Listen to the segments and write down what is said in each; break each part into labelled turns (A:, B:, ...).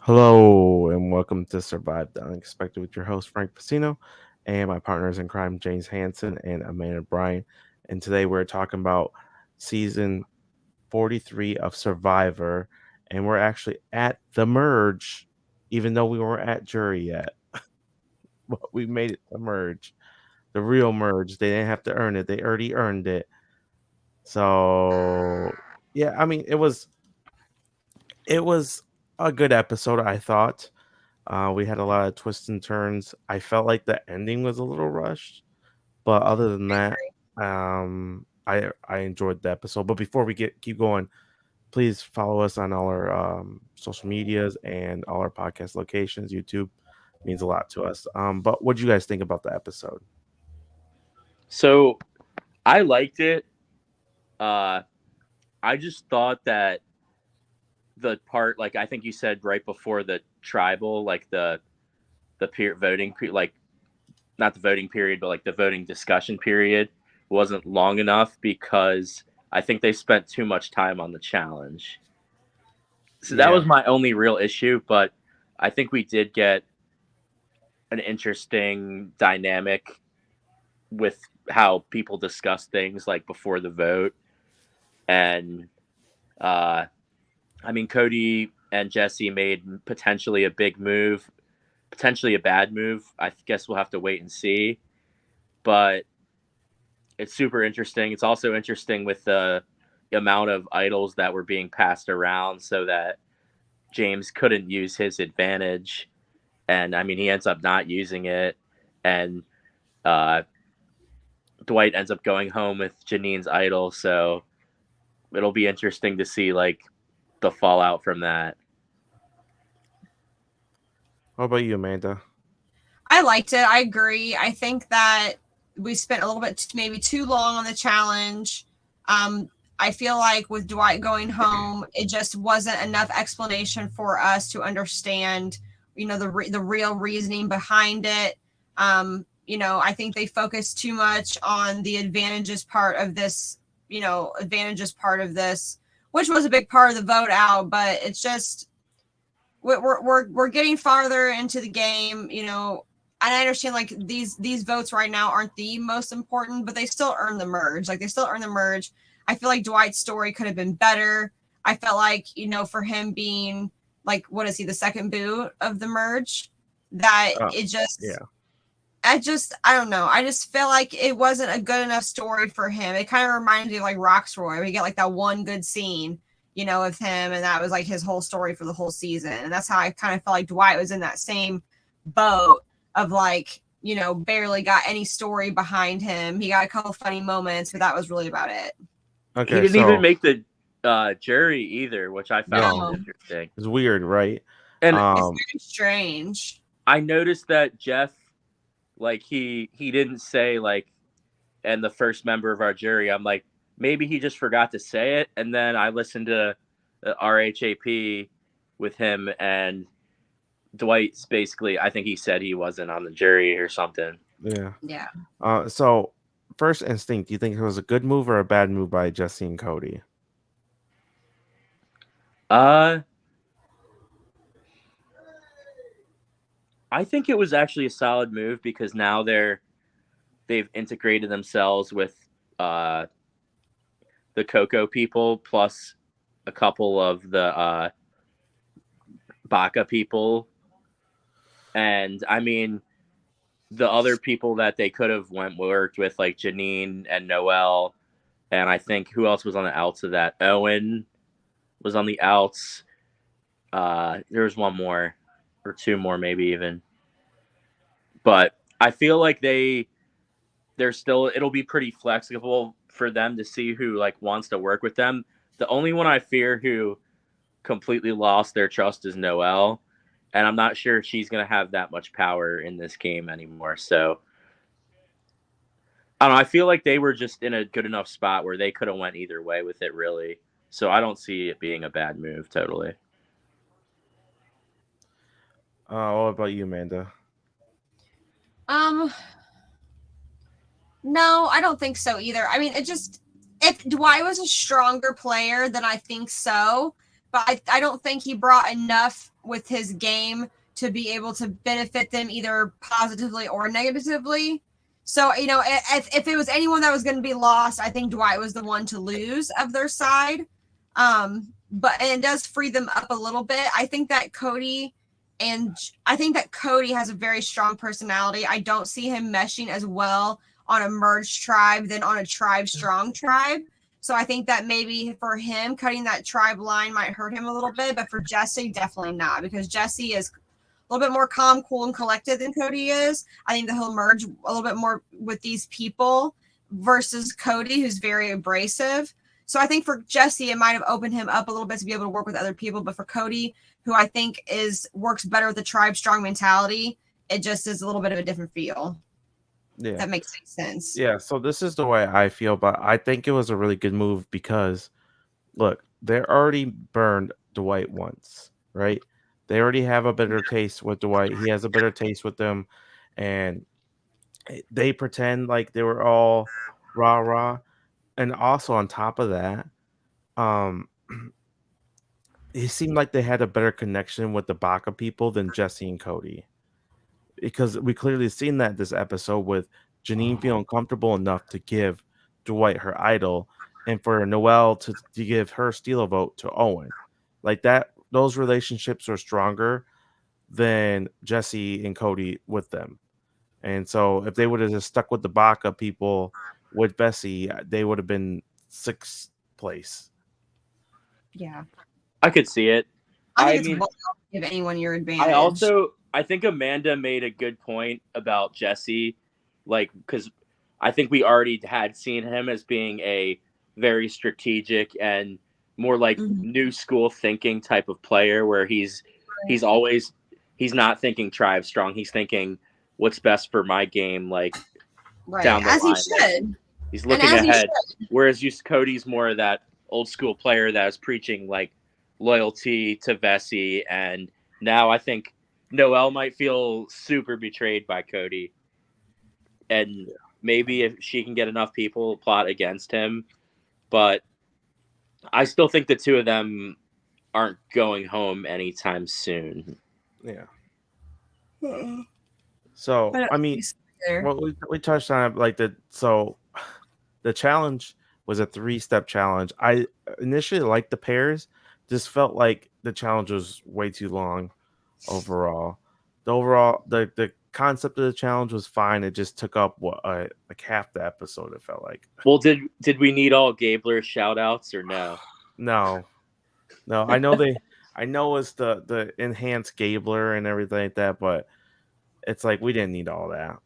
A: Hello and welcome to Survive the Unexpected with your host Frank Pacino and my partners in crime James Hanson and Amanda Bryan. And today we're talking about season 43 of Survivor, and we're actually at the merge, even though we weren't at jury yet. But we made it the merge, the real merge. They didn't have to earn it; they already earned it. So yeah, I mean it was a good episode, I thought. We had a lot of twists and turns. I felt like the ending was a little rushed, but other than that, I enjoyed the episode. But before we keep going, please follow us on all our social medias and all our podcast locations. YouTube means a lot to us. But what do you guys think about the episode?
B: So I liked it. Uh, I just thought that the part, like I think you said right before the tribal, like voting, like not the voting period, but like the voting discussion period wasn't long enough because I think they spent too much time on the challenge. So that
A: Yeah.
B: was my only real issue, but I think we did get an interesting dynamic with how people discuss things like before the vote. And uh, I mean, Cody and Jesse made potentially a big move, potentially a bad move. I guess we'll have to wait and see. But it's super interesting. It's also interesting with the amount of idols that were being passed around so that James couldn't use his advantage. And I mean, he ends up not using it. And uh, Dwight ends up going home with Janine's idol. So it'll be interesting to see like the fallout from that.
A: How about you, Amanda?
C: I liked it. I agree. I think that we spent a little bit maybe too long on the challenge. I feel like with Dwight going home, it just wasn't enough explanation for us to understand, the real reasoning behind it. I think they focused too much on the advantages part of this, which was a big part of the vote out. But it's just we're getting farther into the game, and I understand like these votes right now aren't the most important, but they still earn the merge. Like they still earn the merge. I feel like Dwight's story could have been better. I felt like, for him being like, what is he, the second boot of the merge? That it just
A: Yeah.
C: I don't know. I just feel like it wasn't a good enough story for him. It kind of reminds me of like Roxroy. We get like that one good scene, of him, and that was like his whole story for the whole season. And that's how I kind of felt like Dwight was in that same boat of like, barely got any story behind him. He got a couple funny moments, but that was really about it.
B: He
A: Okay,
B: didn't even
A: so
B: make the jury either, which I found
A: no,
C: No,
B: interesting.
A: it's weird, right?
B: And
C: it's
A: Um,
C: very strange.
B: I noticed that Jeff, like he didn't say like, and the first member of our jury. I'm like, maybe he just forgot to say it. And then I listened to RHAP with him, and Dwight's basically, I think he said he wasn't on the jury or something.
A: yeah.
C: Yeah.
A: So first instinct, do you think it was a good move or a bad move by Jesse and Cody?
B: Uh, I think it was actually a solid move because now they've integrated themselves with uh the Coco people plus a couple of the Baka people. And I mean, the other people that they could have worked with, like Janine and Noel, and I think who else was on the outs of that? Owen was on the outs. There was one more or two more, maybe even. But I feel like they're still. It'll be pretty flexible for them to see who like wants to work with them. The only one I fear who completely lost their trust is Noelle, and I'm not sure she's going to have that much power in this game anymore. So I don't know. I feel like they were just in a good enough spot where they could have went either way with it, really. So I don't see it being a bad move. Totally.
A: What about you, Amanda?
C: Um, no, I don't think so either. I mean, if Dwight was a stronger player, then I think so. But I don't think he brought enough with his game to be able to benefit them either positively or negatively. So, if it was anyone that was going to be lost, I think Dwight was the one to lose of their side. But it does free them up a little bit. I think that Cody has a very strong personality. I don't see him meshing as well on a merged tribe than on a tribe strong tribe. So I think that maybe for him, cutting that tribe line might hurt him a little bit. But for Jesse, definitely not, because Jesse is a little bit more calm, cool, and collected than Cody is. I think that he'll merge a little bit more with these people versus Cody, who's very abrasive. So I think for Jesse, it might have opened him up a little bit to be able to work with other people. But for Cody, who I think works better with the tribe strong mentality, it just is a little bit of a different feel.
A: Yeah.
C: That makes sense.
A: Yeah, so this is the way I feel, but I think it was a really good move because, look, they already burned Dwight once, right? They already have a better taste with Dwight. He has a better taste with them, and they pretend like they were all rah-rah. And also on top of that, um, it seemed like they had a better connection with the Baka people than Jesse and Cody. Because we clearly seen that this episode with Janine feeling comfortable enough to give Dwight her idol and for Noelle to give her steal a vote to Owen. Like that, those relationships are stronger than Jesse and Cody with them. And so if they would have just stuck with the Baka people with Bessie, they would have been 6th place.
C: Yeah.
B: I could see it.
C: I mean, give anyone your advantage.
B: I think Amanda made a good point about Jesse, like, because I think we already had seen him as being a very strategic and more like new school thinking type of player, where he's not thinking tribe strong. He's thinking what's best for my game, like down the line.
C: As he should.
B: He's looking ahead. Whereas Cody's more of that old school player that was preaching like loyalty to Vesey, and now I think Noelle might feel super betrayed by Cody, and maybe if she can get enough people plot against him, but I still think the two of them aren't going home anytime soon.
A: Yeah. So I mean, well, we touched on it like the challenge was a 3-step challenge. I initially liked the pairs, just felt like the challenge was way too long overall. The concept of the challenge was fine. It just took up like half the episode, it felt like.
B: Well, did we need all Gabler shout outs or no?
A: No. I know it's the enhanced Gabler and everything like that, but it's like we didn't need all that.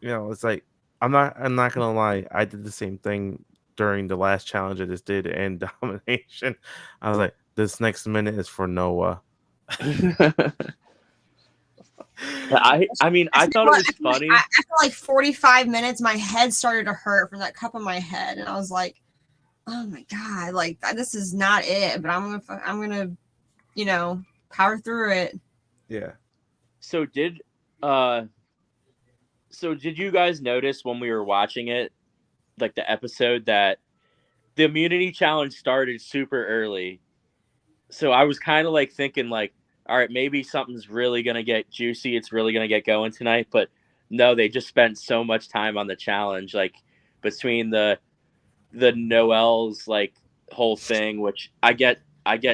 A: It's like I'm not gonna lie, I did the same thing during the last challenge I just did in Domination. I was like, this next minute is for Noah.
B: I mean, I thought it was funny.
C: After like 45 minutes, my head started to hurt from that cup on my head, and I was like, "Oh my god! Like this is not it." But I'm gonna, power through it.
A: Yeah.
B: So did you guys notice when we were watching it, like the episode, that the immunity challenge started super early? So I was kind of like thinking like, all right, maybe something's really going to get juicy. It's really going to get going tonight. But no, they just spent so much time on the challenge, like between the Noelle's like whole thing, which I get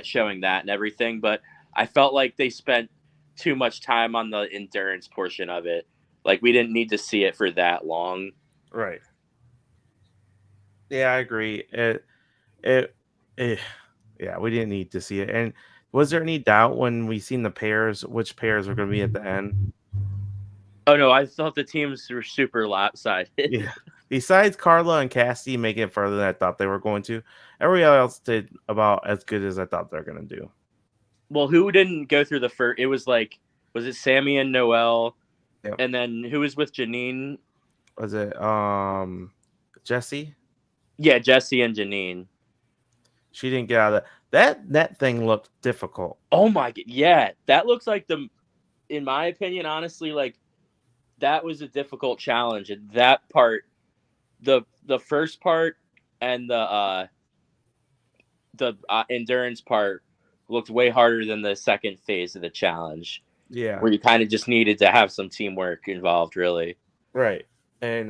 B: showing that and everything. But I felt like they spent too much time on the endurance portion of it. Like we didn't need to see it for that long.
A: Right. Yeah, I agree. Yeah, we didn't need to see it. And was there any doubt when we seen the pairs, which pairs were going to be at the end?
B: Oh no, I thought the teams were super lopsided.
A: Yeah. Besides Carla and Cassie making it further than I thought they were going to, everybody else did about as good as I thought they were going to do.
B: Well, who didn't go through the first? It was like, was it Sammy and Noelle?
A: Yep.
B: And then who was with Janine?
A: Was it Jesse?
B: Yeah, Jesse and Janine.
A: She didn't get out of that thing looked difficult.
B: Oh my god, yeah. That looks like in my opinion, honestly, like that was a difficult challenge. And that part, the first part and the endurance part looked way harder than the second phase of the challenge,
A: Yeah.
B: where you kind of just needed to have some teamwork involved, really.
A: Right. And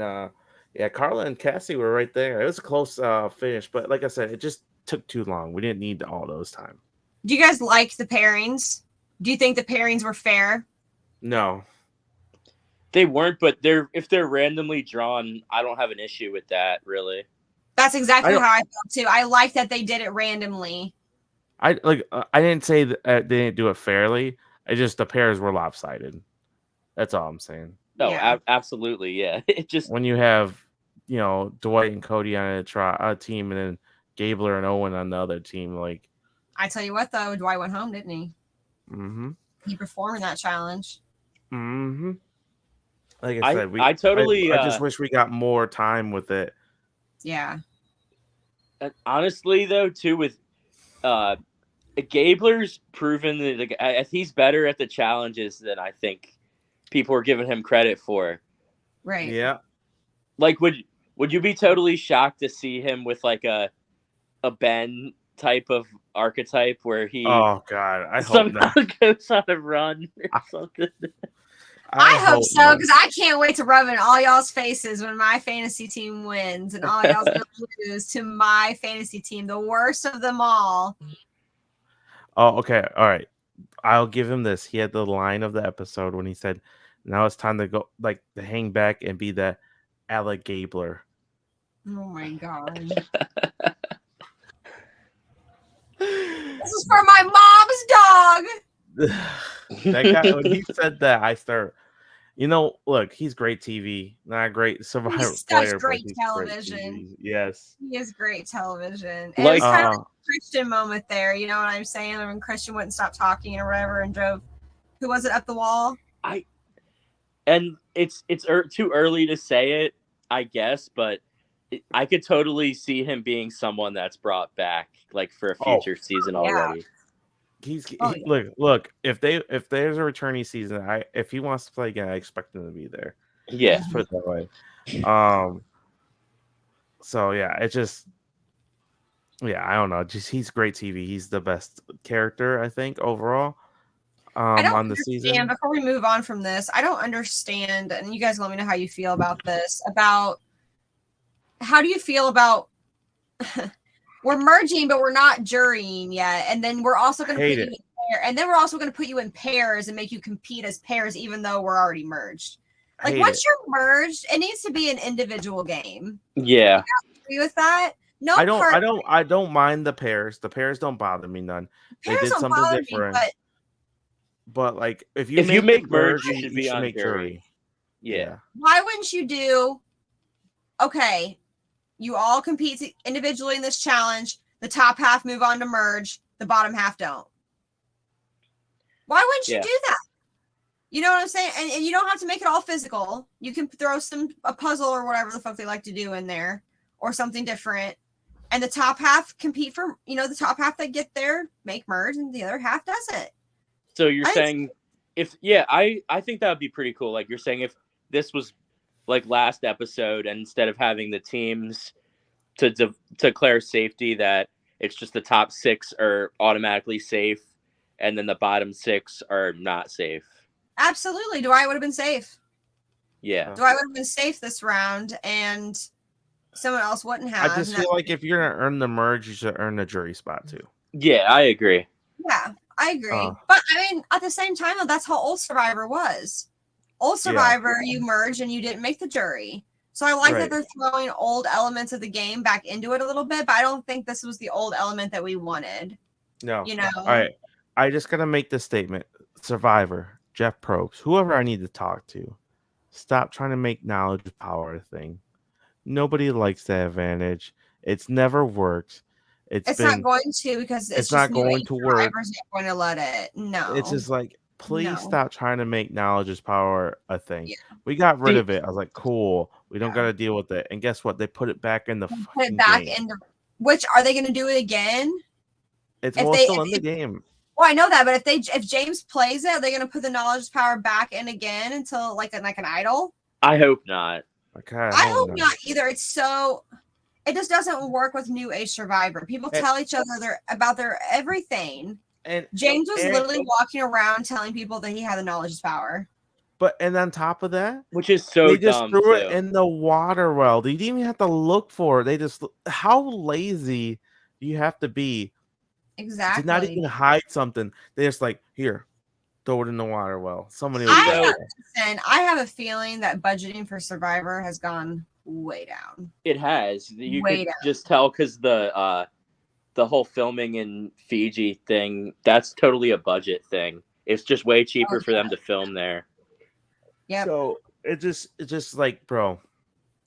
A: yeah, Carla and Cassie were right there. It was a close finish, but like I said, it just took too long. We didn't need all those time.
C: Do you guys like the pairings? Do you think the pairings were fair?
A: No.
B: They weren't, but if they're randomly drawn, I don't have an issue with that, really.
C: That's exactly how I felt too. I like that they did it randomly.
A: I didn't say that they didn't do it fairly. I just the pairs were lopsided. That's all I'm saying.
B: No,
C: Yeah.
B: absolutely, yeah. It just
A: When you have, Dwight and Cody on a team, and then Gabler and Owen on the other team, like.
C: I tell you what, though, Dwight went home, didn't he?
A: Mm-hmm.
C: He performed in that challenge.
A: Mm-hmm. Like I said,
B: I totally.
A: I just wish we got more time with it.
C: Yeah.
B: Honestly, though, too, with Gabler's proven that he's better at the challenges than I think people are giving him credit for.
C: Right.
A: Yeah.
B: Like, would you be totally shocked to see him with like a Ben type of archetype where he?
A: Oh God, I hope not.
B: Goes on a run or something.
C: I hope so, because I can't wait to rub in all y'all's faces when my fantasy team wins and all y'all's gonna lose to my fantasy team, the worst of them all.
A: Oh, okay. All right. I'll give him this. He had the line of the episode when he said, "Now it's time to go, like, to hang back and be that Alec Gabler."
C: Oh my God. This is for my mom's dog.
A: That guy, when he said that, I start. Look, he's great TV, not a great Survivor player.
C: Such great
A: he's
C: television.
A: Great yes,
C: he is great television. And
B: Like,
C: it was kind of like a Christian moment there. You know what I'm saying? When Christian wouldn't stop talking or whatever, and drove. Who was it up the wall?
B: And it's too early to say it, I guess, but I could totally see him being someone that's brought back, like, for a future season already.
A: Look. If there's a returning season, if he wants to play again, I expect him to be there.
B: Yeah,
A: Let's put it that way. So yeah, it just, I don't know. Just he's great TV. He's the best character, I think, overall. On the season.
C: Before we move on from this, I don't understand, and you guys let me know how you feel about this. About how do you feel about we're merging, but we're not jurying yet, and then we're also going to put you in pair, and then we're also going to put you in pairs and make you compete as pairs, even though we're already merged. Like once you're merged, it needs to be an individual game.
B: Yeah,
C: you agree with that? No,
A: I don't mind the pairs. The pairs don't bother me none. They did something different. But like, if you make merge, you should be on jury.
B: Yeah.
C: Why wouldn't you do? Okay, you all compete individually in this challenge. The top half move on to merge. The bottom half don't. Why wouldn't you do that? You know what I'm saying? And you don't have to make it all physical. You can throw a puzzle or whatever the fuck they like to do in there, or something different. And the top half compete for, the top half that get there make merge, and the other half doesn't.
B: So you're saying I think that would be pretty cool. Like you're saying, if this was like last episode, and instead of having the teams to declare safety, that it's just the top 6 are automatically safe, and then the bottom 6 are not safe.
C: Absolutely. Dwight would have been safe.
B: Yeah.
C: Dwight would have been safe this round, and someone else wouldn't have.
A: I just feel like if you're gonna earn the merge, you should earn the jury spot too.
B: Yeah, I agree.
C: Yeah, I agree. But I mean, at the same time, though, that's how old Survivor was. Old Survivor, you merged and you didn't make the jury. So I like that they're throwing old elements of the game back into it a little bit, but I don't think this was the old element that we wanted.
A: No. All right. I just gotta make this statement. Survivor, Jeff Probst, whoever I need to talk to, stop trying to make knowledge power a thing. Nobody likes that advantage. It's never worked.
C: It's not going to, because it's
A: not going to work.
C: Survivor's not going to let it. No.
A: It's just like, please stop trying to make knowledge is power a thing. Yeah. We got rid of it. I was like, cool. We don't got to deal with it. And guess what? They put it back in the game.
C: Which, are they going to do it again?
A: It's still in the game.
C: Well, I know that, but if James plays it, are they going to put the knowledge power back in again until like an idol?
B: I hope not.
A: Okay,
C: I hope not either. It just doesn't work with New Age Survivor. People tell each other about their everything,
A: And
C: James was
A: and,
C: literally walking around telling people that he had the knowledge is power.
A: and on top of that,
B: which is so
A: they just
B: dumb
A: threw
B: too.
A: it in the water well. They didn't even have to look for it. They just how lazy do you have to be
C: Exactly.
A: to not even hide something? They just like here, throw it in the water well. Somebody will
C: I
A: get it.
C: have a feeling that budgeting for Survivor has gone way down.
B: It has. You
C: Way
B: could
C: down.
B: just tell because the whole filming in Fiji thing, that's totally a budget thing. It's just way cheaper for them to film there.
C: Yep.
A: So it's just like, bro,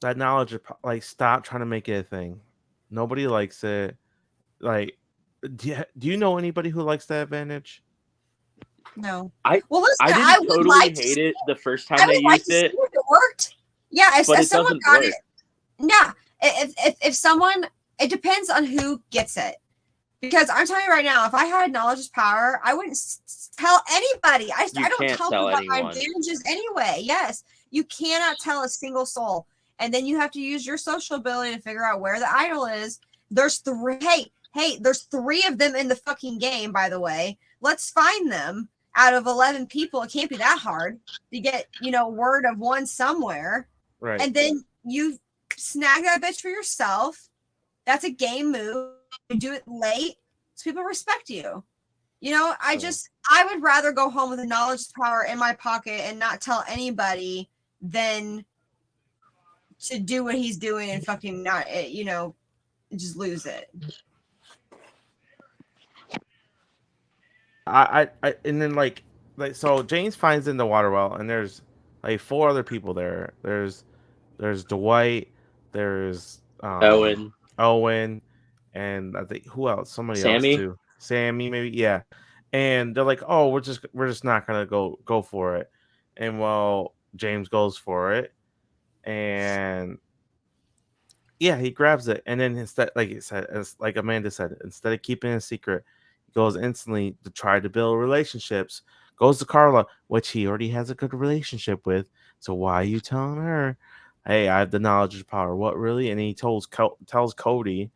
A: that knowledge of like stop trying to make it a thing. Nobody likes it. Like, do you know anybody who likes that advantage?
C: No.
B: I
C: listen,
B: didn't
C: I would
B: totally
C: like to
B: hate
C: see
B: it the first
C: I
B: time they
C: would like
B: used
C: to see
B: it.
C: if it worked. Yeah,
B: But
C: if
B: it
C: someone
B: doesn't
C: got
B: work.
C: it. Yeah, if someone, it depends on who gets it. Because I'm telling you right now, if I had knowledge is power, I wouldn't tell anybody. I don't
B: can't
C: tell
B: tell
C: people about my
B: anyone.
C: advantages anyway. Yes, you cannot tell a single soul, and then you have to use your social ability to figure out where the idol is. There's three. Hey, there's 3 of them in the fucking game. By the way, let's find them out of 11 people. It can't be that hard to get word of one somewhere,
A: Right.
C: and then you snag that bitch for yourself. That's a game move. You do it late so people respect you. I would rather go home with the knowledge power in my pocket and not tell anybody than to do what he's doing and fucking not, just lose it.
A: I and then like so James finds in the water well and there's like 4 other people there. There's Dwight, there's Owen, and I think who else? Somebody
B: Sammy?
A: else too. Sammy, maybe, yeah. And they're like, "Oh, we're just not gonna go for it." And well, James goes for it, and yeah, he grabs it, and then instead, like it said, like Amanda said, instead of keeping it a secret, he goes instantly to try to build relationships. Goes to Carla, which he already has a good relationship with. So why are you telling her? Hey, I have the knowledge of power. What really? And he tells Cody.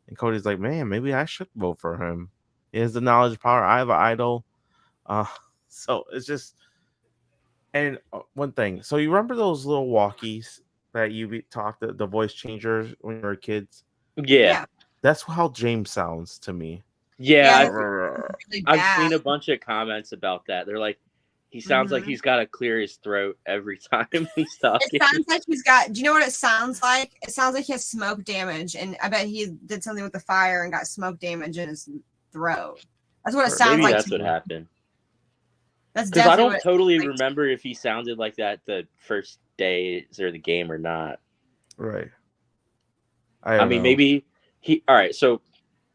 A: And Cody's like, man, maybe I should vote for him. He has the knowledge of power. I have an idol. So it's just, and one thing. So you remember those little walkies that you talked, the voice changers when you were kids?
B: Yeah.
A: That's how James sounds to me.
B: Yeah.
C: Really
B: I've seen a bunch of comments about that. They're like, he sounds like he's got to clear his throat every time he's talking.
C: It sounds like he's got. Do you know what it sounds like? It sounds like he has smoke damage, and I bet he did something with the fire and got smoke damage in his throat. That's what it sounds
B: Maybe
C: like.
B: That's what happened.
C: That's
B: because I
C: definitely
B: don't totally remember if he sounded like that the first days or the game or not.
A: Right.
B: I mean, maybe he. All right, so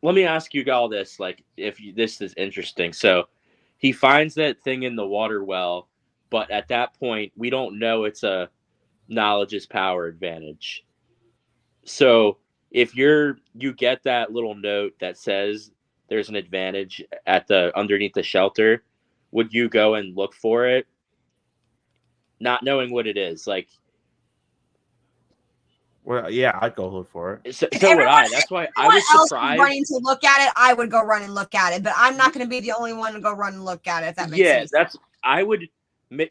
B: let me ask you all this. Like, if this is interesting, so he finds that thing in the water well, but at that point, we don't know it's a knowledge is power advantage. So if you get that little note that says there's an advantage at the underneath the shelter, would you go and look for it, not knowing what it is? Like,
A: well, yeah, I'd go look for it.
C: So
B: would I. That's why I was surprised.
C: Running to look at it, I would go run and look at it, but I'm not going to be the only one to go run and look at it. If that makes sense.
B: Yeah, I would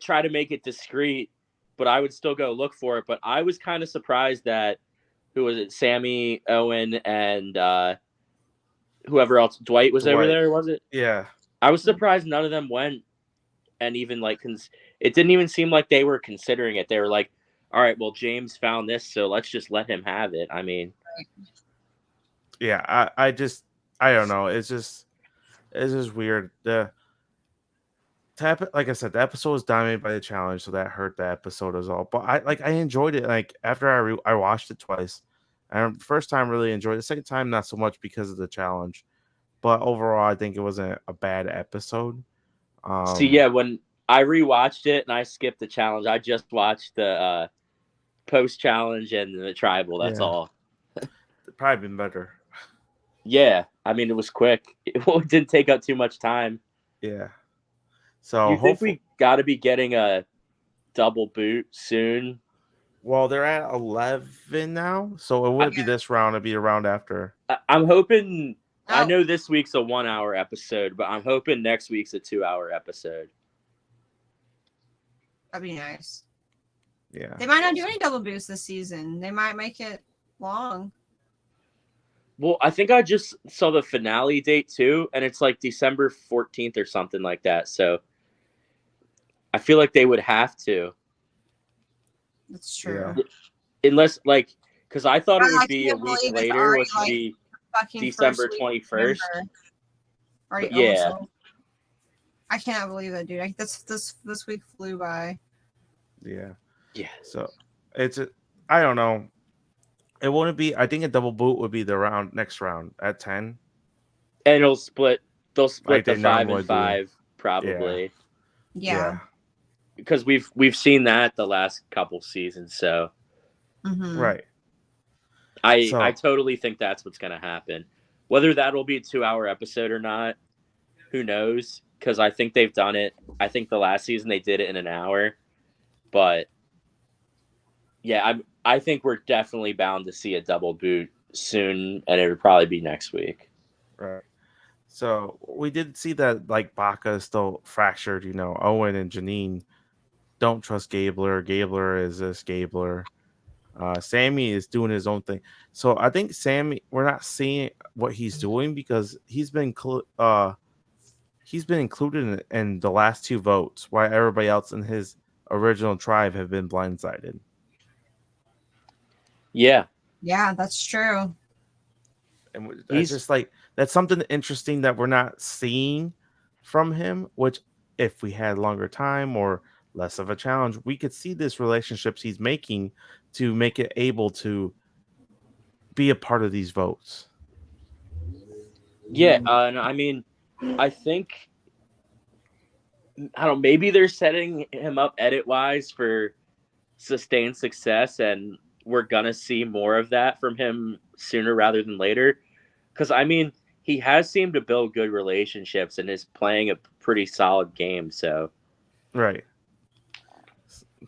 B: try to make it discreet, but I would still go look for it. But I was kind of surprised that who was it? Sammy, Owen, and whoever else. Dwight was over there, was it?
A: Yeah.
B: I was surprised none of them went, and even like it didn't even seem like they were considering it. They were like, all right, well, James found this, so let's just let him have it. I mean,
A: yeah, I don't know. It's just weird. Like I said, the episode was dominated by the challenge, so that hurt the episode as well. But I enjoyed it. Like after I watched it twice, and first time really enjoyed it. The second time not so much because of the challenge, but overall I think it wasn't a bad episode.
B: See, yeah, when I rewatched it and I skipped the challenge, I just watched the post challenge and the tribal. That's all.
A: It'd probably been better.
B: Yeah, I mean, it was quick. It didn't take up too much time.
A: Yeah. So
B: you think we got to be getting a double boot soon?
A: Well, they're at 11 now, so it wouldn't be this round. It'd be a round after.
B: I'm hoping I
C: Oh,
B: know this week's a 1 hour episode, but I'm hoping next week's a 2 hour episode.
C: that'd be nice.
A: Yeah.
C: They might not do any double boosts this season. They might make it long.
B: Well, I think I just saw the finale date too, and it's like December 14th or something like that. So I feel like they would have to,
C: That's true.
A: Yeah.
B: unless like, because I thought it
C: I
B: would be a
C: can't
B: week
C: believe it's
B: later,
C: already,
B: which would
C: like,
B: be
C: Fucking
B: December
C: first week of
B: 21st.
C: November. Already
B: Yeah.
C: almost. I cannot believe that, dude. This week flew by.
A: Yeah.
B: Yeah.
A: So I don't know. It wouldn't be. I think a double boot would be the next round at 10.
B: And they'll split
A: Like
B: the
A: they
B: 5
A: normally
B: and
A: do.
B: 5 probably,
C: Yeah.
B: because we've seen that the last couple seasons. So
C: Mhm.
A: Right.
B: I totally think that's what's gonna happen. Whether that'll be a 2 hour episode or not, who knows? Because I think they've done it. I think the last season they did it in an hour, but yeah, I think we're definitely bound to see a double boot soon, and it would probably be next week.
A: Right. So we did see that like Baca is still fractured. Owen and Janine don't trust Gabler. Gabler is this Gabler. Sammy is doing his own thing. So I think Sammy, we're not seeing what he's doing because he's been included in the last 2 votes, while everybody else in his original tribe have been blindsided.
B: Yeah,
C: Yeah, that's true.
A: And it's just like that's something interesting that we're not seeing from him. Which, if we had longer time or less of a challenge, we could see this relationships he's making to make it able to be a part of these votes.
B: yeah, and I mean, I think I don't know. Maybe they're setting him up edit wise for sustained success, and we're gonna see more of that from him sooner rather than later. Because I mean, he has seemed to build good relationships and is playing a pretty solid game. So
A: Right.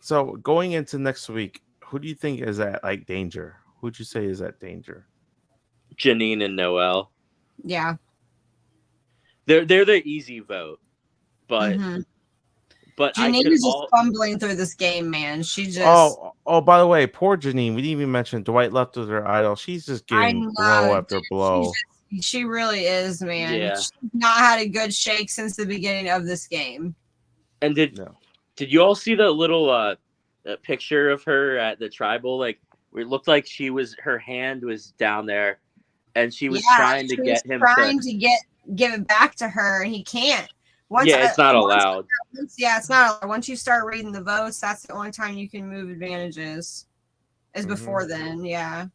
A: So going into next week, who do you think is at like danger? Who'd you say is at danger?
B: Janine and Noel,
C: Yeah.
B: they're the easy vote, but
C: Mhm.
B: but I
C: Janine
B: could
C: is just
B: all
C: fumbling through this game, man. She just.
A: Oh, by the way, poor Janine. We didn't even mention Dwight left with her idol. She's just
C: I
A: getting
C: know.
A: blow after
C: dude.
A: blow.
C: She really is, man.
B: Yeah.
C: She's not had a good shake since the beginning of this game.
B: And did
A: No.
B: you all see the little picture of her at the tribal? Like it looked like her hand was down there, and she was trying to get him
C: to give it back to her, and he can't.
B: It's not allowed.
C: It's not allowed. Once you start reading the votes, that's the only time you can move advantages. Is before then, yeah.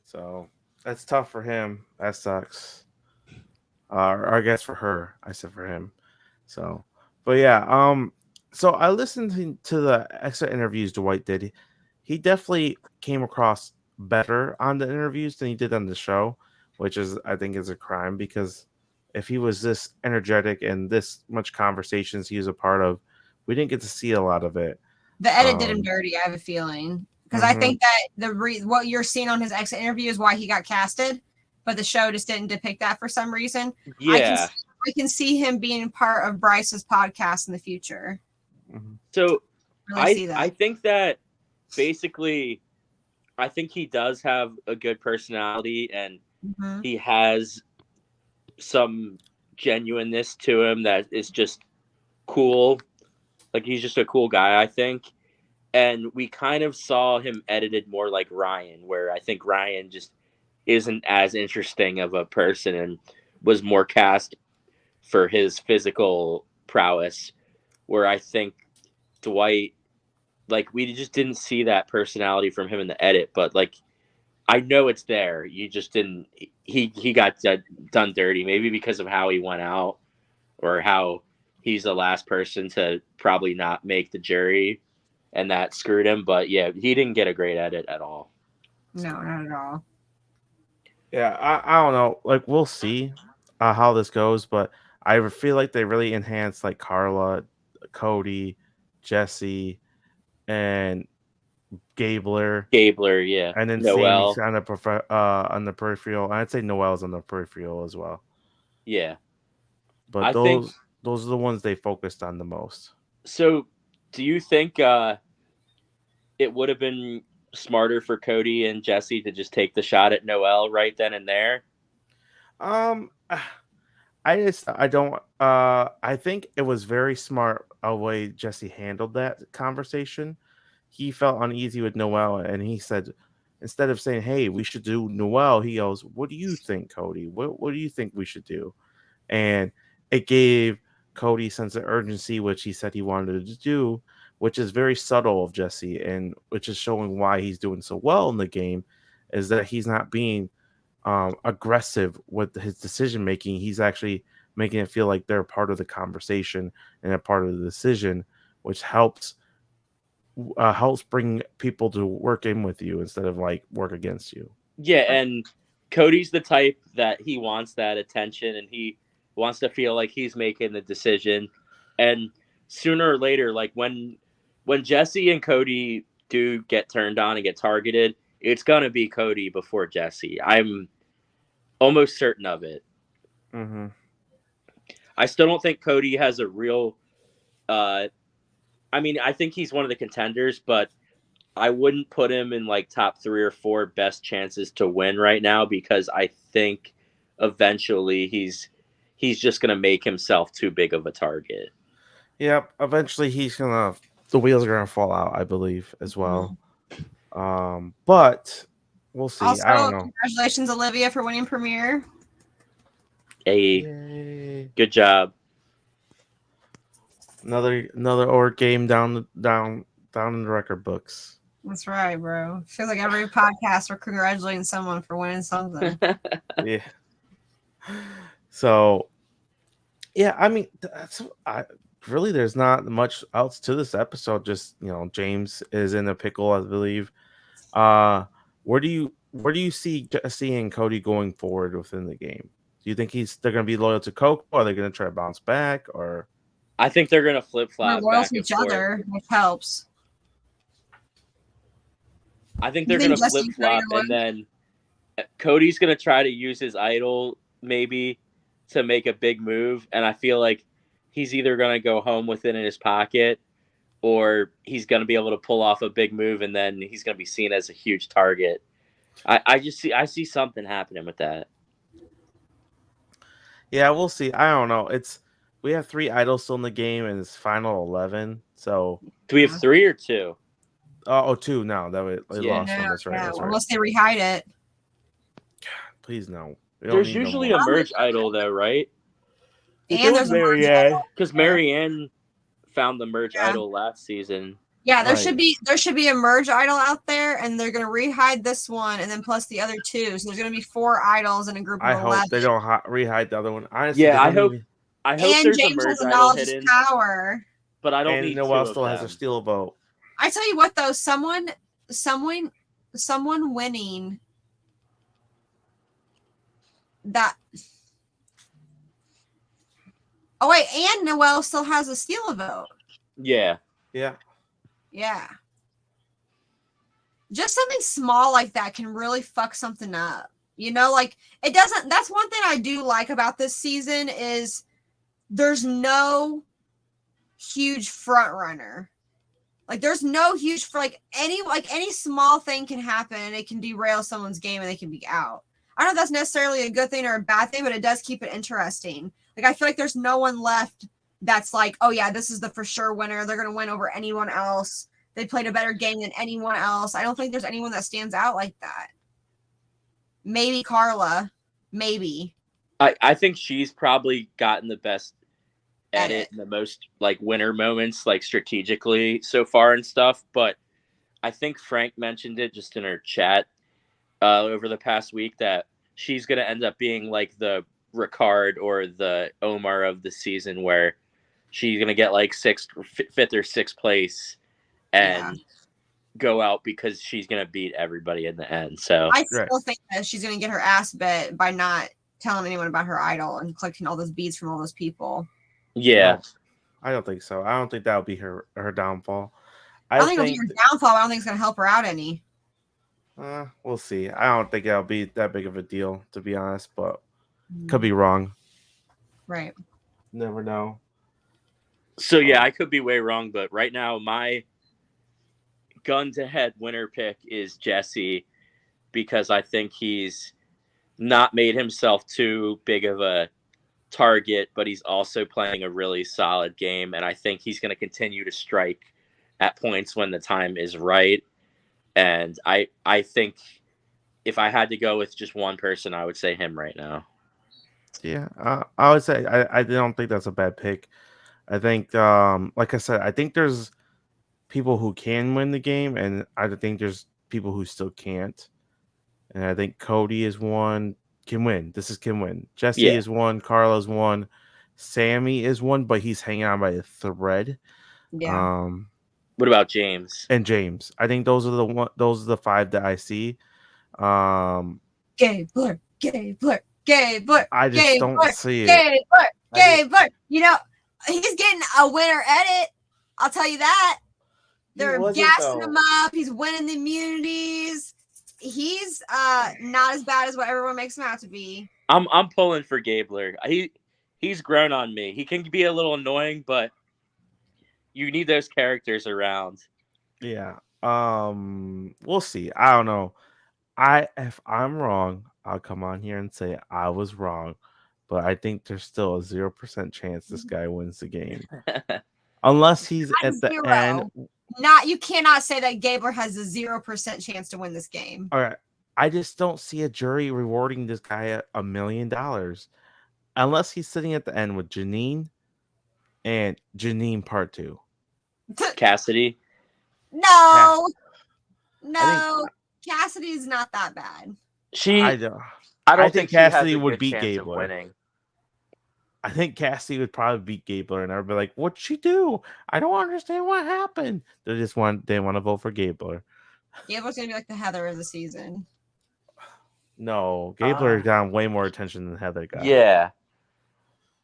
A: So that's tough for him. That sucks. Or I guess for her. I said for him. So, but yeah. So I listened to the extra interviews Dwight did. He definitely came across better on the interviews than he did on the show, which I think is a crime, because if he was this energetic and this much conversations he was a part of, we didn't get to see a lot of it.
C: The edit did him dirty, I have a feeling. Because I think that what you're seeing on his exit interview is why he got casted, but the show just didn't depict that for some reason.
B: Yeah.
C: I can see him being part of Bryce's podcast in the future.
B: So
C: Really see that.
B: I think that basically, I think he does have a good personality, and he has some genuineness to him that is just cool. Like he's just a cool guy, I think. And we kind of saw him edited more like Ryan, where I think Ryan just isn't as interesting of a person and was more cast for his physical prowess, where I think Dwight, like, we just didn't see that personality from him in the edit, but like I know it's there. You just didn't. He got done dirty, maybe because of how he went out, or how he's the last person to probably not make the jury, and that screwed him. But yeah, he didn't get a great edit at all.
C: No, not at all.
A: Yeah, I don't know. Like we'll see how this goes, but I feel like they really enhanced like Carla, Cody, Jesse, and Gabler,
B: yeah,
A: and then
B: Noel,
A: Sammy's on the peripheral. I'd say Noel's on the peripheral as well.
B: yeah.
A: But
B: I think
A: those are the ones they focused on the most.
B: so. Do you think it would have been smarter for Cody and Jesse to just take the shot at Noel right then and there?
A: I don't I think it was very smart a way Jesse handled that conversation. He felt uneasy with Noel, and he said, instead of saying, "Hey, we should do Noel," he goes, "What do you think, Cody? What do you think we should do?" And it gave Cody a sense of urgency, which he said he wanted to do, which is very subtle of Jesse, and which is showing why he's doing so well in the game, is that he's not being aggressive with his decision making. He's actually making it feel like they're part of the conversation and a part of the decision, which helps bring people to work in with you instead of like work against you.
B: Yeah, and Cody's the type that he wants that attention and he wants to feel like he's making the decision. And sooner or later, like when Jesse and Cody do get turned on and get targeted, it's gonna be Cody before Jesse. I'm almost certain of it.
A: Mm-hmm.
B: I still don't think Cody has a real. I mean, I think he's one of the contenders, but I wouldn't put him in like top 3 or 4 best chances to win right now because I think eventually he's just gonna make himself too big of a target.
A: Yep. Eventually, the wheels are gonna fall out, I believe, as well. But we'll see.
C: Also,
A: I don't know.
C: congratulations, Olivia, for winning premiere.
B: Hey,
A: Yay.
B: good job.
A: Another Orc game down in the record books.
C: That's right, bro. Feels like every podcast we're congratulating someone for winning something.
A: Yeah. So, yeah, I mean, really, there's not much else to this episode. Just James is in a pickle, I believe. Where do you see Jesse and Cody going forward within the game? Do you think they're going to be loyal to Coke, or are they going to try to bounce back? Or
B: I think they're gonna flip
C: We're
B: flop
C: loyal
B: back
C: to
B: and
C: each
B: forth.
C: other, which helps.
B: I think
C: You
B: they're gonna
C: think
B: flip
C: Jesse's
B: flop,
C: gonna
B: and then Cody's gonna try to use his idol maybe to make a big move, and I feel like he's either gonna go home with it in his pocket, or he's gonna be able to pull off a big move, and then he's gonna be seen as a huge target. I see something happening with that.
A: yeah, we'll see. I don't know. We have 3 idols still in the game, and it's final 11. So
B: Do we have 3 or 2?
A: 2 now that we
B: Yeah.
A: lost one. That's right. That's right.
C: Unless they rehide it.
A: Please no. We don't
B: There's
A: need no
B: usually
A: more.
B: a merge idol though, right?
C: And there's a merge
A: Marianne.
B: Because Marianne found the merge
C: Yeah.
B: idol last season.
C: Yeah, there
A: Right.
C: should be a merge idol out there, and they're gonna rehide this one, and then plus the other 2. So there's gonna be 4 idols in a group of
A: I
C: 11.
A: hope they don't rehide the other one. Honestly,
B: Yeah,
A: they
B: I
A: don't
B: hope
A: even-
B: and
C: And
B: there's a
C: James
B: merge
C: has the
B: idol
C: knowledge is
B: hidden,
C: power.
B: but I don't
A: and
B: need
A: Noel
B: 2
A: still
B: of
A: has
B: them.
A: a steal vote.
C: I tell you what, though, someone winning that. Oh wait, and Noel still has a steal a vote.
B: Yeah.
A: Yeah.
C: Yeah. Just something small like that can really fuck something up. Like it doesn't. That's one thing I do like about this season is there's no huge front runner. Like there's no huge for any small thing can happen and it can derail someone's game and they can be out. I don't know if that's necessarily a good thing or a bad thing, but it does keep it interesting. Like I feel like there's no one left that's like, oh yeah, this is the for sure winner. They're gonna win over anyone else. They played a better game than anyone else. I don't think there's anyone that stands out like that. Maybe Carla. Maybe.
B: I think she's probably gotten the best edit and the most like winner moments like strategically so far and stuff, but I think Frank mentioned it just in her chat over the past week that she's going to end up being like the Ricard or the Omar of the season where she's going to get like 5th or 6th place and go out because she's going to beat everybody in the end. So
C: I still think that she's going to get her ass bit by not telling anyone about her idol and collecting all those beads from all those people.
B: Yeah.
A: No, I don't think so. I don't think that would be her downfall.
C: I don't think it'll be her downfall. I don't think it's going to help her out any.
A: We'll see. I don't think that'll be that big of a deal, to be honest, but could be wrong.
C: Right.
A: Never know.
B: So yeah, I could be way wrong, but right now my gun to head winner pick is Jesse, because I think he's not made himself too big of a target, but he's also playing a really solid game, and I think he's going to continue to strike at points when the time is right. And I think if I had to go with just one person, I would say him right now.
A: Yeah, I would say I don't think that's a bad pick. I think, like I said, I think there's people who can win the game, and I think there's people who still can't. And I think Cody is one, can win. Can win. Jesse is one, Carla's one, Sammy is one, but he's hanging on by a thread.
C: Yeah.
B: What about James?
A: And James. I think those are the five that I see.
C: Gabler.
A: I just don't see it.
C: Gabler. You know, he's getting a winner edit. I'll tell you that. They're gassing him up. He's winning the immunities. He's not as bad as what everyone makes him out to be.
B: I'm pulling for Gabler. He's grown on me. He can be a little annoying, but you need those characters around.
A: Yeah. We'll see. I don't know. If I'm wrong, I'll come on here and say I was wrong. But I think there's still a 0% chance this guy wins the game. Unless he's at the end.
C: You cannot say that Gabler has a 0% chance to win this game.
A: All right. I just don't see a jury rewarding this guy $1 million. Unless he's sitting at the end with Janine and Janine Part 2.
B: Cassidy?
C: No. Cassidy's not that bad.
B: I don't think
A: Cassidy would beat Gabler. Winning. I think Cassidy would probably beat Gabler, and I'd be like, "What'd she do? I don't understand what happened." They want to vote for Gabler.
C: Gabler's gonna be like the Heather of the season.
A: No, Gabler got way more attention than Heather got.
B: Yeah,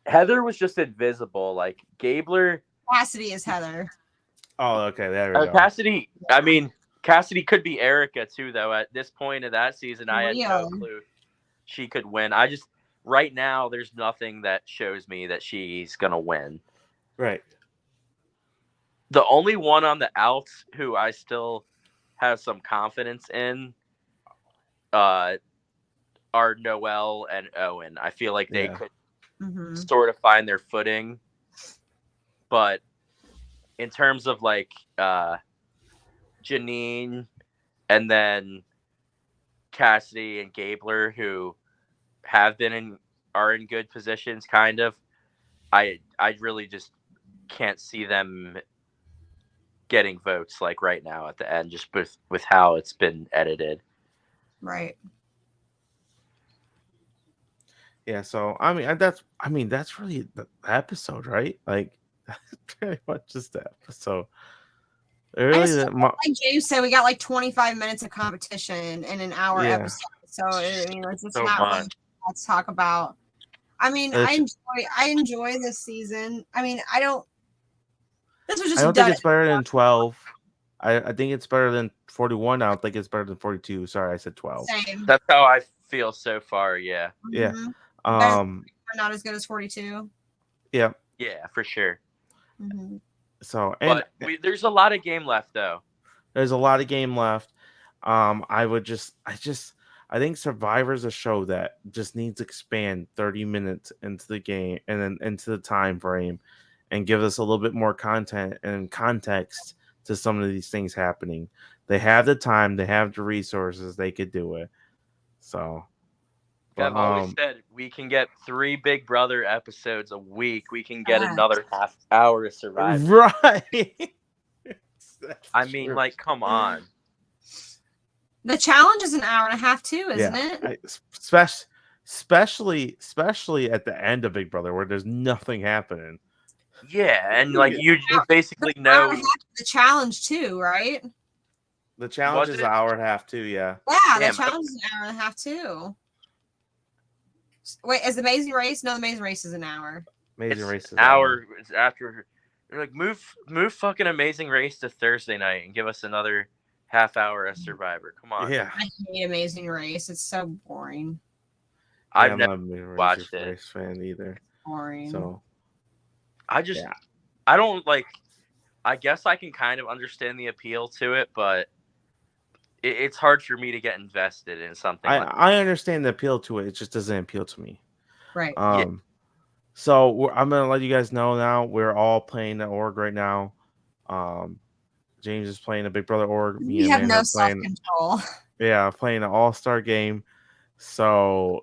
B: Heather was just invisible. Like Gabler,
C: Cassidy is Heather.
A: Oh, okay, there we go.
B: Cassidy. I mean, Cassidy could be Erica too, though. At this point of that season, I had no clue she could win. Right now, there's nothing that shows me that she's going to win.
A: Right.
B: The only one on the outs who I still have some confidence in are Noelle and Owen. I feel like they could sort of find their footing. But in terms of like Janine and then Cassidy and Gabler, who are in good positions, kind of. I really just can't see them getting votes like right now at the end, just with how it's been edited.
C: Right.
A: Yeah. So that's really the episode, right? Like that's pretty much just the episode. Really,
C: like James said, we got like 25 minutes of competition in an hour episode. So I mean, it's so not really let's talk about. I mean, I enjoy this season. I mean, this was just.
A: I don't think it's better than 12. I think it's better than 41. I don't think it's better than 42. Sorry, I said 12.
C: Same.
B: That's how I feel so far. Yeah.
A: Yeah.
C: Not as good as 42.
A: Yeah.
B: Yeah, for sure.
C: Mm-hmm.
A: So,
B: there's a lot of game left, though.
A: There's a lot of game left. I think Survivor's a show that just needs to expand 30 minutes into the game and then into the time frame and give us a little bit more content and context to some of these things happening. They have the time, they have the resources, they could do it. So
B: I've always said we can get 3 Big Brother episodes a week. We can get another half hour to survive.
A: Right.
B: I mean, like, come on.
C: The challenge is an hour and a half too, isn't it?
A: Especially at the end of Big Brother where there's nothing happening.
B: Yeah, and like you basically know
C: the challenge too, right?
A: The challenge is an hour and a half too, yeah.
C: Yeah, the challenge is an hour and a half too. Wait, is Amazing Race? No, the Amazing Race is an hour.
A: Amazing Race is
B: an hour after Like move fucking Amazing Race to Thursday night and give us another half hour of Survivor. Come on.
A: Yeah.
C: I hate Amazing Race. It's so boring.
B: I've
A: I'm
B: never
A: not a
B: watched
A: Razor
B: it.
A: Race fan either.
C: Boring.
A: So
B: I just
A: yeah.
B: I don't like. I guess I can kind of understand the appeal to it, but it's hard for me to get invested in something like.
A: I understand the appeal to it. It just doesn't appeal to me.
C: Right.
A: So I'm gonna let you guys know now. We're all playing the org right now. James is playing a Big Brother org. Me
C: We
A: and
C: have
A: Amanda
C: no
A: are playing.
C: self-control.
A: Yeah, playing an all-star game. So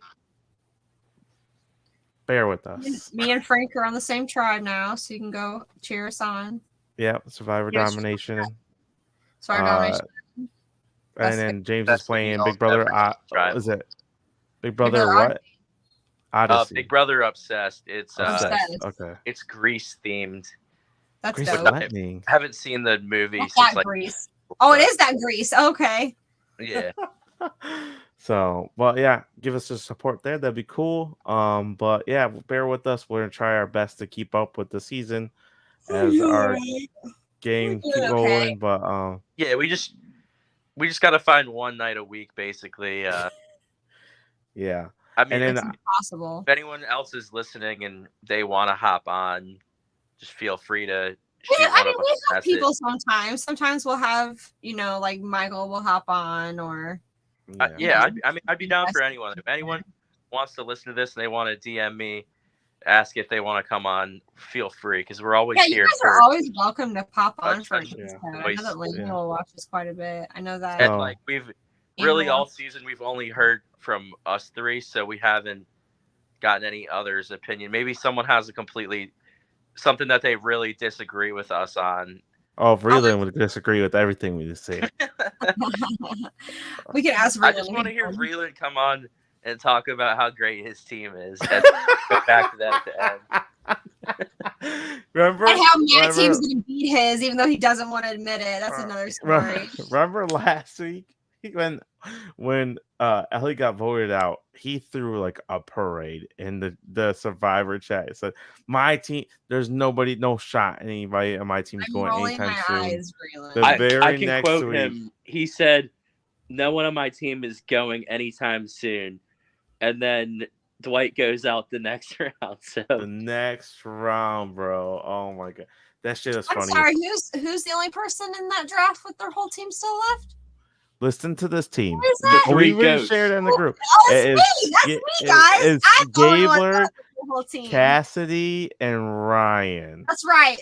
A: bear with us.
C: Me and Frank are on the same tribe now, so you can go cheer us on.
A: Yeah, Survivor
C: Yes.
A: Domination.
C: Sorry, Domination.
A: And then James is
B: Best of
A: playing
B: the
A: Big Brother.
B: all-star tribe.
A: Is it Big Brother
C: Brother
A: what? Odyssey.
B: Big Brother Obsessed. It's
C: Obsessed.
A: Okay.
B: it's Grease themed.
C: That's
A: Grease
C: dope.
A: Lightning.
B: I haven't seen the movie
C: That's
B: since
C: that
B: like
C: Grease. Oh, it is that Grease. Okay.
B: yeah.
A: So, well, yeah, give us the support there. That'd be cool. But yeah, bear with us. We're gonna try our best to keep up with the season as our game keep
C: Okay.
A: rolling. But
B: Yeah, we just gotta find one night a week, basically.
A: yeah.
B: I mean,
A: And then
C: It's impossible.
B: if anyone else is listening and they want to hop on, just feel free to
C: We
B: shoot one
C: have
B: of us a message.
C: people sometimes. Sometimes we'll have, like Michael will hop on or
B: Yeah, I'd be down for anyone. If anyone wants to listen to this and they want to DM me, ask if they want to come on, feel free because we're always
C: you
B: here.
C: guys are always welcome to pop on for
B: Yeah.
C: an episode. I know that Linda will watch this quite a bit. I know that.
B: And like we've really all season we've only heard from us three, so we haven't gotten any others' opinion. Maybe someone has something that they really disagree with us on.
A: Oh, Vreeland would disagree with everything we just say.
C: We can ask Vreeland.
B: I just want to hear Vreeland come on and talk about how great his team is. And go back to that at the end.
A: Remember?
C: And how my team's going to beat his, even though he doesn't want to admit it. That's another story.
A: Remember last week when Ellie got voted out, he threw like a parade in the Survivor chat. It said, "My team, there's no shot anybody on my team's going anytime soon."
B: I can quote him. He said, "No one on my team is going anytime soon," and then Dwight goes out the next round. So
A: the next round, bro. Oh my god, that shit is funny.
C: I'm sorry. Who's the only person in that draft with their whole team still left?
A: Listen to this team.
B: We
A: shared it in the group.
C: That's me, guys.
A: It's
C: I'm the only one
A: Gabler,
C: with the whole team.
A: Cassidy, and Ryan.
C: That's right.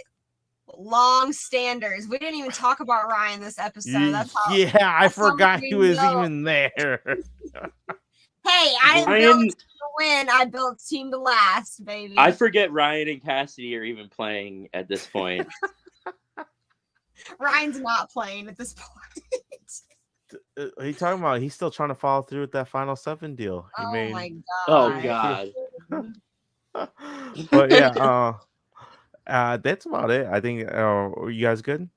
C: Long standers. We didn't even talk about Ryan this episode.
A: I forgot he was even there.
C: Hey, I didn't build a team to win. I built a team to last, baby.
B: I forget Ryan and Cassidy are even playing at this point.
C: Ryan's not playing at this point.
A: He talking about he's still trying to follow through with that Final 7 deal.
C: My god.
B: Oh god.
A: But yeah, that's about it. I think are you guys good?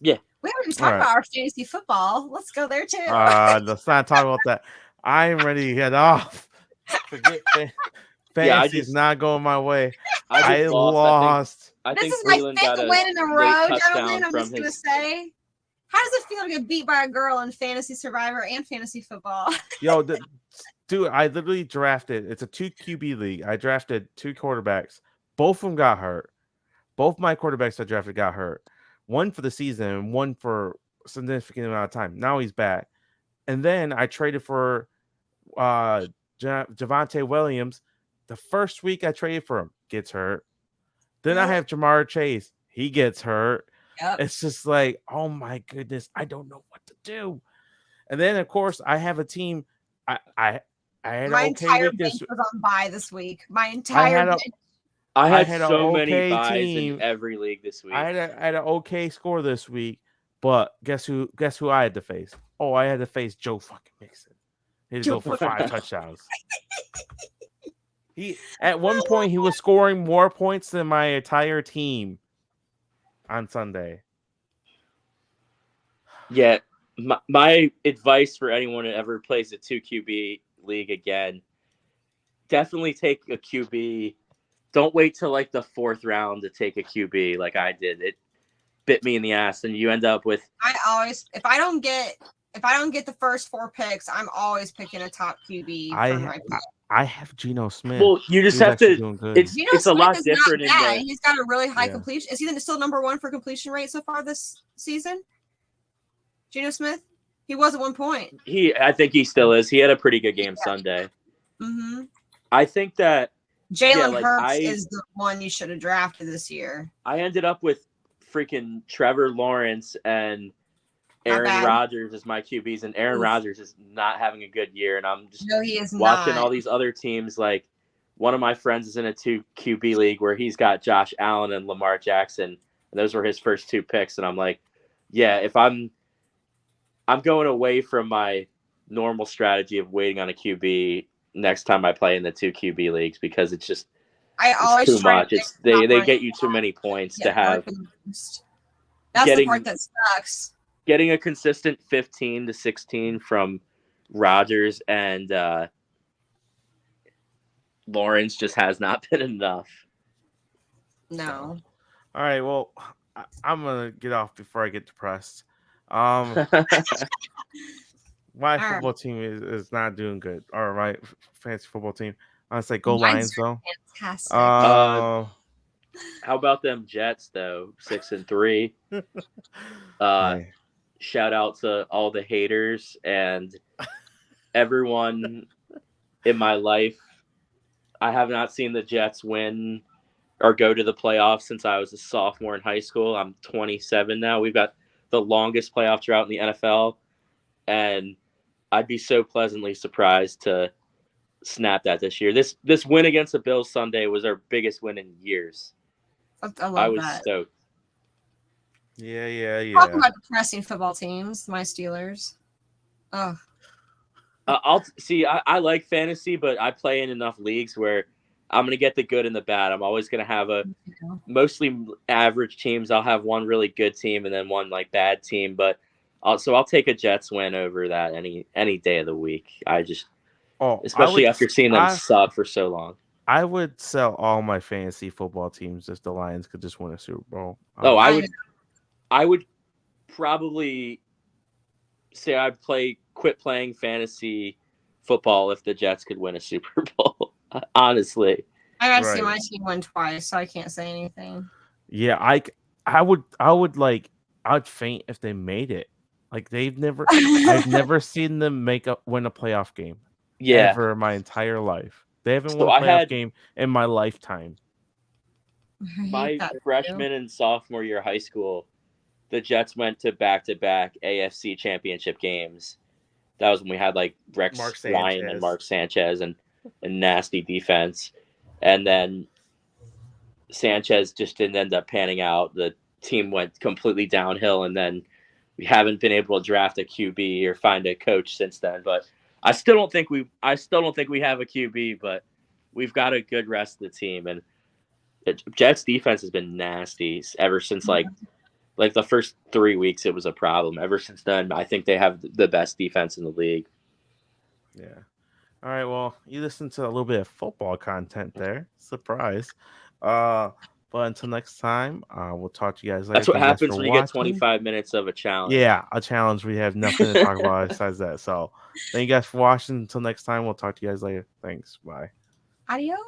B: Yeah.
C: We haven't even talked about our fantasy football. Let's go there too.
A: Let's not talk about that. I'm ready to get off. Forget fantasy is not going my way. I lost.
C: This is my fifth win in a row, gentlemen. I'm just gonna say. How does it feel to get beat by a girl in fantasy Survivor and fantasy football?
A: Yo, dude, I literally drafted. It's a 2 QB league. I drafted 2 quarterbacks. Both of them got hurt. Both my quarterbacks I drafted got hurt. One for the season and one for a significant amount of time. Now he's back. And then I traded for Javonte Williams. The first week I traded for him, gets hurt. Then I have Jamar Chase. He gets hurt.
C: Yep.
A: It's just like, oh my goodness, I don't know what to do. And then of course I have a team. I had
C: my
A: an
C: entire
A: week
C: bench was on bye this week. My entire bench.
B: I had so many buys
A: team
B: in every league this week.
A: I had an okay score this week, but guess who I had to face? Oh, I had to face Joe fucking Mixon. He had to go for 5 touchdowns. He at one point he was scoring more points than my entire team on Sunday.
B: Yeah, my advice for anyone that ever plays a 2 QB league again, definitely take a QB don't wait till like the 4th round to take a QB like I did. It bit me in the ass, and you end up with.
C: I always, if I don't get the first 4 picks, I'm always picking a top QB for my pick.
A: I have Geno Smith.
B: Well, you just have to.
A: Doing good.
B: It's a lot different.
C: He's got a really high completion. Is he still number 1 for completion rate so far this season? Geno Smith. He was at one point.
B: I think he still is. He had a pretty good game Sunday.
C: Mm-hmm.
B: I think that
C: Jalen Hurts is the one you should have drafted this year.
B: I ended up with freaking Trevor Lawrence and Aaron Rodgers as my QBs, and Aaron Rodgers is not having a good year, and I'm just watching all these other teams. Like, one of my friends is in a 2 QB league where he's got Josh Allen and Lamar Jackson, and those were his first 2 picks, and I'm like, yeah, if I'm going away from my normal strategy of waiting on a QB next time I play in the 2 QB leagues, because it's just too much. They get you too many points to have.
C: That's the part that sucks.
B: Getting a consistent 15 to 16 from Rodgers and Lawrence just has not been enough.
C: No.
A: All right. Well, I'm gonna get off before I get depressed. My football team is not doing good. All right, fantasy football team. I say go Lions though.
C: Fantastic.
B: How about them Jets though? 6-3. Shout out to all the haters and everyone in my life. I have not seen the Jets win or go to the playoffs since I was a sophomore in high school. I'm 27 now. We've got the longest playoff drought in the NFL, and I'd be so pleasantly surprised to snap that this year. This win against the Bills Sunday was our biggest win in years.
C: I was
B: stoked.
A: Yeah.
C: Talk about depressing football teams, my Steelers. Oh.
B: I like fantasy, but I play in enough leagues where I'm going to get the good and the bad. I'm always going to have mostly average teams. I'll have one really good team and then one like bad team, but I'll take a Jets win over that any day of the week. Especially after seeing them suck for so long.
A: I would sell all my fantasy football teams if the Lions could just win a Super Bowl.
B: I would probably say I'd quit playing fantasy football if the Jets could win a Super Bowl. Honestly,
C: I got to see my team win twice, so I can't say anything.
A: Yeah, I would I'd faint if they made it. Like I've never seen them win a playoff game.
B: Yeah,
A: ever in my entire life. They haven't won a playoff game in my lifetime.
B: My freshman and sophomore year of high school, the Jets went to back-to-back AFC championship games. That was when we had like Rex Ryan and Mark Sanchez and nasty defense. And then Sanchez just didn't end up panning out. The team went completely downhill, and then we haven't been able to draft a QB or find a coach since then. But I still don't think we have a QB, but we've got a good rest of the team. And the Jets defense has been nasty ever since like the first 3 weeks. It was a problem. Ever since then, I think they have the best defense in the league.
A: Yeah. All right. Well, you listened to a little bit of football content there. Surprise. But until next time, we'll talk to you guys later.
B: That's what happens when you get 25 minutes of a challenge.
A: Yeah, a challenge. We have nothing to talk about besides that. So thank you guys for watching. Until next time, we'll talk to you guys later. Thanks. Bye.
C: Adios.